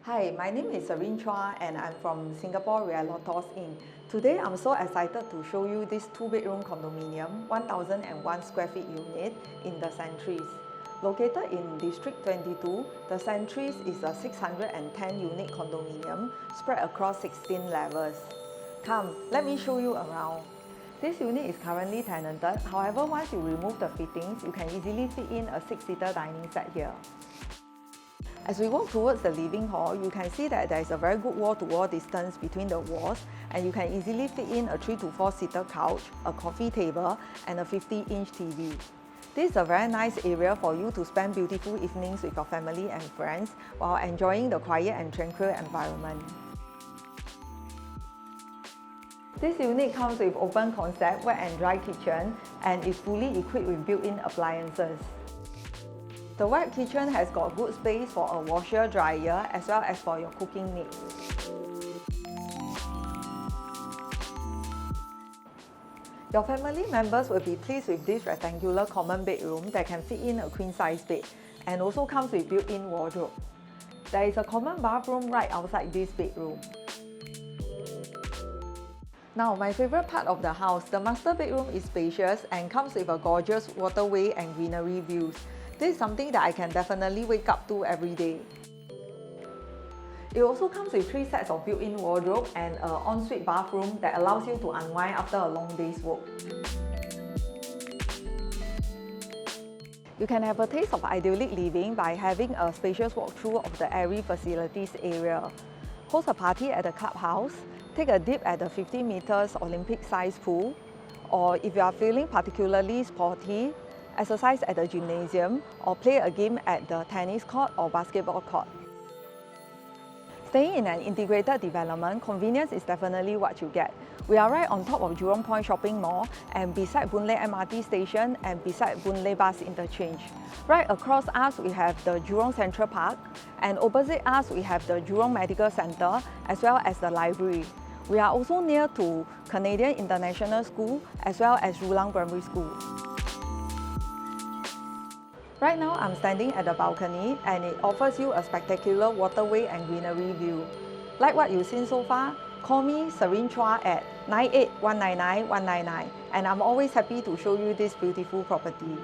Hi, my name is Serene Chua and I'm from Singapore Realtors Inc. Today I'm so excited to show you this 2-bedroom condominium, 1001 square feet unit in the Centris. Located in District 22, the Centris is a 610 unit condominium spread across 16 levels. Come, let me show you around. This unit is currently tenanted, however once you remove the fittings, you can easily fit in a 6-seater dining set here. As we walk towards the living hall, you can see that there is a very good wall-to-wall distance between the walls, and you can easily fit in a 3 to 4-seater couch, a coffee table, and a 50-inch TV. This is a very nice area for you to spend beautiful evenings with your family and friends while enjoying the quiet and tranquil environment. This unit comes with open concept wet and dry kitchen and is fully equipped with built-in appliances. The wet kitchen has got good space for a washer, dryer, as well as for your cooking needs. Your family members will be pleased with this rectangular common bedroom that can fit in a queen-size bed and also comes with built-in wardrobe. There is a common bathroom right outside this bedroom. Now, my favorite part of the house, the master bedroom is spacious and comes with a gorgeous waterway and greenery views. This is something that I can definitely wake up to every day. It also comes with 3 sets of built-in wardrobe and an ensuite bathroom that allows you to unwind after a long day's work. You can have a taste of idyllic living by having a spacious walkthrough of the Ivory facilities area. Host a party at the clubhouse, take a dip at the 50 meters Olympic-sized pool, or if you are feeling particularly sporty, exercise at the gymnasium or play a game at the tennis court or basketball court. Staying in an integrated development, convenience is definitely what you get. We are right on top of Jurong Point shopping mall and beside Boon Lay MRT station and beside Boon Lay bus interchange. Right across us we have the Jurong Central Parc, and opposite us we have the Jurong Medical Centre as well as the library. We are also near to Canadian International School as well as Rulang Primary School. Right now, I'm standing at the balcony and it offers you a spectacular waterway and greenery view. Like what you've seen so far, call me Serene Chua at 98199199 and I'm always happy to show you this beautiful property.